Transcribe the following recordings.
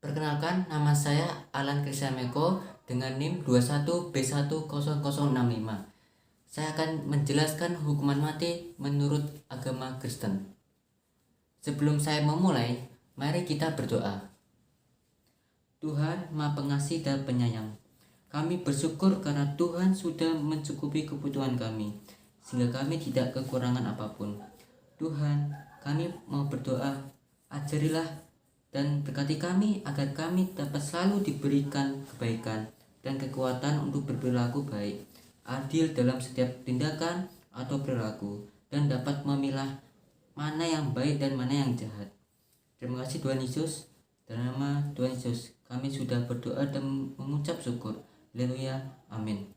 Perkenalkan, nama saya Alan Kristiameko dengan NIM 21B10065. Saya akan menjelaskan hukuman mati menurut agama Kristen. Sebelum saya memulai, mari kita berdoa. Tuhan Maha Pengasih dan Penyayang, kami bersyukur karena Tuhan sudah mencukupi kebutuhan kami, sehingga kami tidak kekurangan apapun. Tuhan, kami mau berdoa, ajarilah dan berkati kami agar kami dapat selalu diberikan kebaikan dan kekuatan untuk berperilaku baik, adil dalam setiap tindakan atau perilaku, dan dapat memilah mana yang baik dan mana yang jahat. Terima kasih Tuhan Yesus. Dalam nama Tuhan Yesus kami sudah berdoa dan mengucap syukur. Haleluya, amin.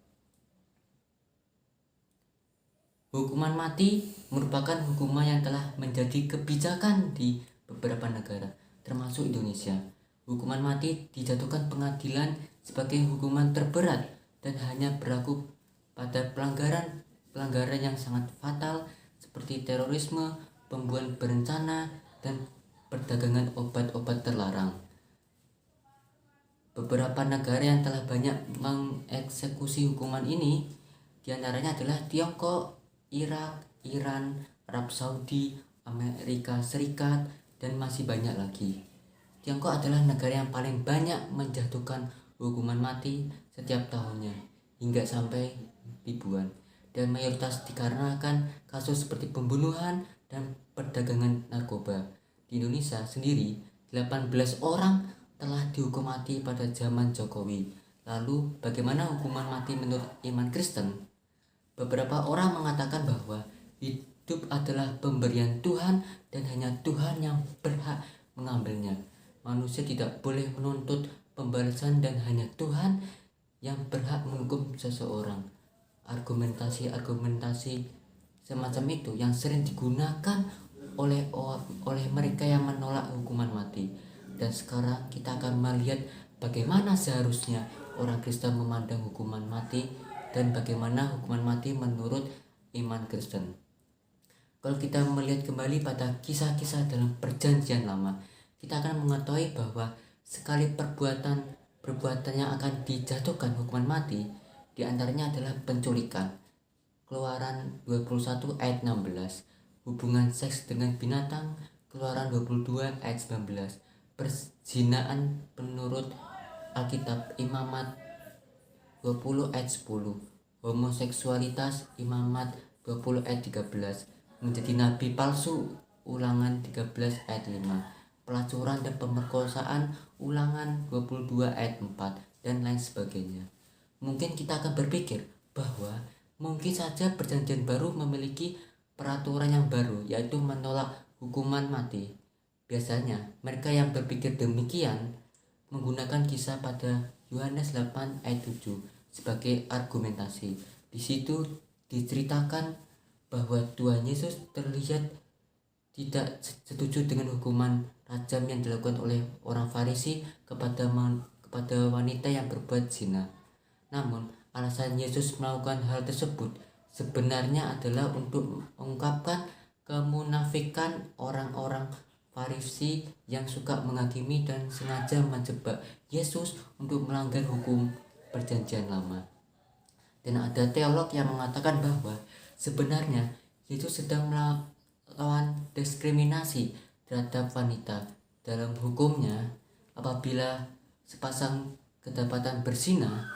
Hukuman mati merupakan hukuman yang telah menjadi kebijakan di beberapa negara, termasuk Indonesia. Hukuman mati dijatuhkan pengadilan sebagai hukuman terberat dan hanya berlaku pada pelanggaran yang sangat fatal seperti terorisme, pembunuhan berencana, dan perdagangan obat-obat terlarang. Beberapa negara yang telah banyak mengeksekusi hukuman ini diantaranya adalah Tiongkok, Irak, Iran, Arab Saudi, Amerika Serikat, dan masih banyak lagi. Tiongkok adalah negara yang paling banyak menjatuhkan hukuman mati setiap tahunnya, hingga sampai ribuan, dan mayoritas dikarenakan kasus seperti pembunuhan dan perdagangan narkoba. Di Indonesia sendiri, 18 orang telah dihukum mati pada zaman Jokowi. Lalu, bagaimana hukuman mati menurut iman Kristen? Beberapa orang mengatakan bahwa hidup adalah pemberian Tuhan dan hanya Tuhan yang berhak mengambilnya. Manusia tidak boleh menuntut pembalasan dan hanya Tuhan yang berhak menghukum seseorang. Argumentasi semacam itu yang sering digunakan oleh mereka yang menolak hukuman mati. Dan sekarang kita akan melihat bagaimana seharusnya orang Kristen memandang hukuman mati dan bagaimana hukuman mati menurut iman Kristen. Kalau kita melihat kembali pada kisah-kisah dalam Perjanjian Lama, kita akan mengetahui bahwa sekali perbuatan yang akan dijatuhkan hukuman mati, diantaranya adalah penculikan. Keluaran 21 ayat 16, hubungan seks dengan binatang. Keluaran 22 ayat 19, perzinaan menurut Alkitab Imamat 20 ayat 10, homoseksualitas Imamat 20 ayat 13, menjadi nabi palsu Ulangan 13 ayat 5, pelacuran dan pemerkosaan Ulangan 22 ayat 4, dan lain sebagainya. Mungkin kita akan berpikir bahwa mungkin saja Perjanjian Baru memiliki peraturan yang baru, yaitu menolak hukuman mati. Biasanya mereka yang berpikir demikian menggunakan kisah pada Yohanes 8 ayat 7 sebagai argumentasi. Di situ diceritakan bahwa Tuhan Yesus terlihat tidak setuju dengan hukuman rajam yang dilakukan oleh orang Farisi kepada wanita yang berbuat zina. Namun, alasan Yesus melakukan hal tersebut sebenarnya adalah untuk mengungkapkan kemunafikan orang-orang Farisi yang suka menghakimi dan sengaja menjebak Yesus untuk melanggar hukum Perjanjian Lama. Dan ada teolog yang mengatakan bahwa sebenarnya Yesus sedang melawan diskriminasi terhadap wanita. Dalam hukumnya, apabila sepasang kedapatan berzina,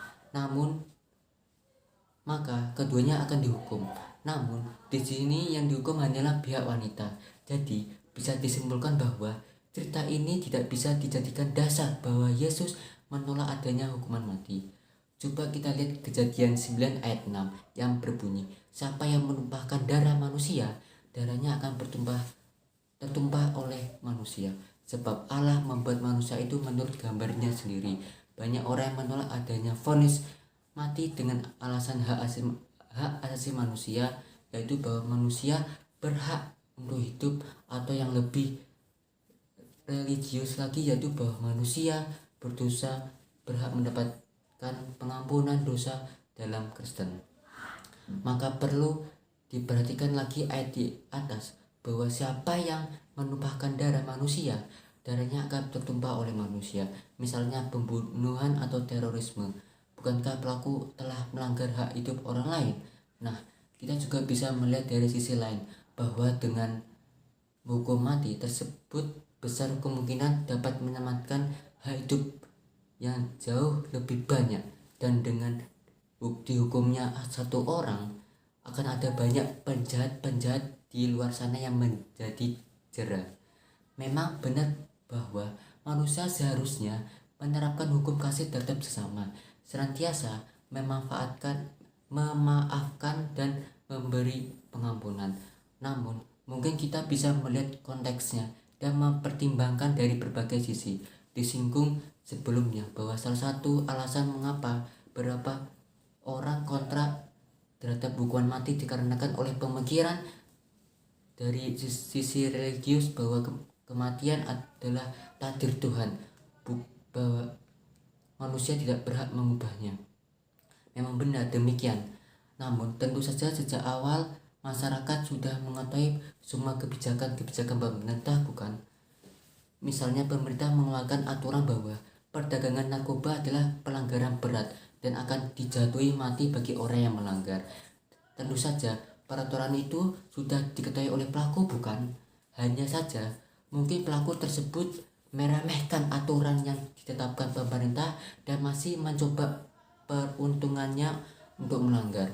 maka keduanya akan dihukum. Namun di sini yang dihukum hanyalah pihak wanita. Jadi bisa disimpulkan bahwa cerita ini tidak bisa dijadikan dasar bahwa Yesus menolak adanya hukuman mati. Coba kita lihat Kejadian 9 ayat 6 yang berbunyi, siapa yang menumpahkan darah manusia, darahnya akan tertumpah oleh manusia. Sebab Allah membuat manusia itu menurut gambarnya sendiri. Banyak orang yang menolak adanya vonis mati dengan alasan hak asasi manusia, yaitu bahwa manusia berhak untuk hidup, atau yang lebih religius lagi yaitu bahwa manusia berdosa berhak mendapatkan pengampunan dosa dalam Kristen. Maka perlu diperhatikan lagi ayat di atas bahwa siapa yang menumpahkan darah manusia, darahnya akan tertumpah oleh manusia, misalnya pembunuhan atau terorisme. Bukankah pelaku telah melanggar hak hidup orang lain? Nah, kita juga bisa melihat dari sisi lain bahwa dengan hukum mati tersebut besar kemungkinan dapat menyelamatkan hak hidup yang jauh lebih banyak, dan dengan dihukumnya satu orang akan ada banyak penjahat-penjahat di luar sana yang menjadi jera. Memang benar bahwa manusia seharusnya menerapkan hukum kasih terhadap sesama, senantiasa memaafkan dan memberi pengampunan. Namun, mungkin kita bisa melihat konteksnya dan mempertimbangkan dari berbagai sisi. Disinggung sebelumnya bahwa salah satu alasan mengapa beberapa orang kontra terhadap hukuman mati dikarenakan oleh pemikiran dari sisi religius bahwa kematian adalah takdir Tuhan, bahwa manusia tidak berhak mengubahnya. Memang benar demikian. Namun tentu saja sejak awal masyarakat sudah mengetahui semua kebijakan-kebijakan pemerintah, bukan? Misalnya pemerintah mengeluarkan aturan bahwa perdagangan narkoba adalah pelanggaran berat dan akan dijatuhi mati bagi orang yang melanggar. Tentu saja peraturan itu sudah diketahui oleh pelaku, bukan? Hanya saja mungkin pelaku tersebut meremehkan aturan yang ditetapkan pemerintah dan masih mencoba peruntungannya untuk melanggar.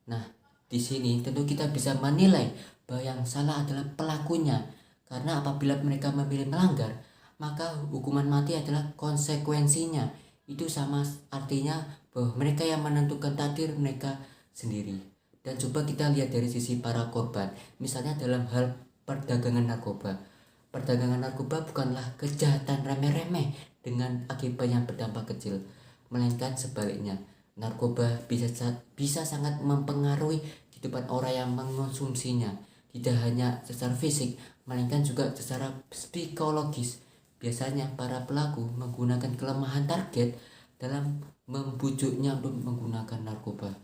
Nah, di sini tentu kita bisa menilai bahwa yang salah adalah pelakunya, karena apabila mereka memilih melanggar, maka hukuman mati adalah konsekuensinya. Itu sama artinya bahwa mereka yang menentukan takdir mereka sendiri. Dan coba kita lihat dari sisi para korban, misalnya dalam hal perdagangan narkoba. Perdagangan narkoba bukanlah kejahatan remeh-remeh dengan akibat yang berdampak kecil, melainkan sebaliknya. Narkoba bisa sangat mempengaruhi kehidupan orang yang mengonsumsinya, tidak hanya secara fisik, melainkan juga secara psikologis. Biasanya para pelaku menggunakan kelemahan target dalam membujuknya untuk menggunakan narkoba.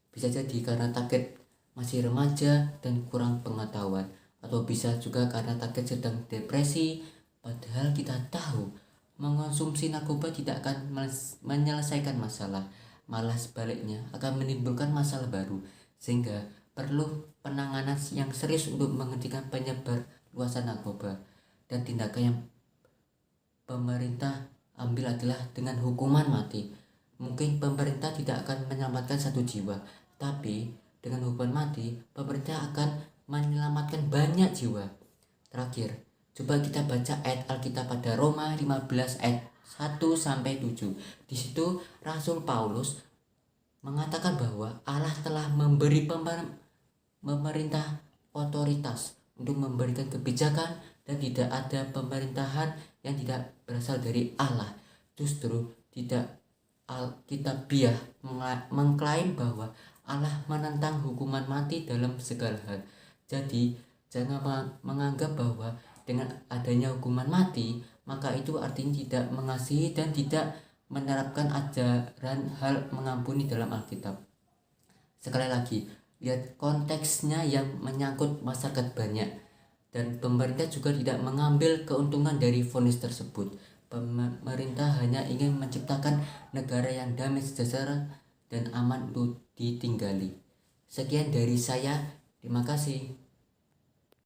Bisa jadi karena target masih remaja dan kurang pengetahuan, atau bisa juga karena target sedang depresi. Padahal kita tahu mengonsumsi narkoba tidak akan menyelesaikan masalah, malah sebaliknya akan menimbulkan masalah baru, sehingga perlu penanganan yang serius untuk menghentikan penyebar luasan narkoba. Dan tindakan yang pemerintah ambil adalah dengan hukuman mati. Mungkin pemerintah tidak akan menyelamatkan satu jiwa, tapi dengan hukuman mati pemerintah akan menyelamatkan banyak jiwa. Terakhir, coba kita baca ayat Alkitab pada Roma 15 ayat 1-7. Di situ Rasul Paulus mengatakan bahwa Allah telah memberi pemerintah otoritas untuk memberikan kebijakan, dan tidak ada pemerintahan yang tidak berasal dari Allah. Justru tidak Alkitabiah mengklaim bahwa Allah menentang hukuman mati dalam segala hal. Jadi jangan menganggap bahwa dengan adanya hukuman mati maka itu artinya tidak mengasihi dan tidak menerapkan ajaran hal mengampuni dalam Alkitab. Sekali lagi, lihat konteksnya yang menyangkut masyarakat banyak, dan pemerintah juga tidak mengambil keuntungan dari vonis tersebut. Pemerintah hanya ingin menciptakan negara yang damai, sejahtera, dan aman untuk ditinggali. Sekian dari saya, terima kasih.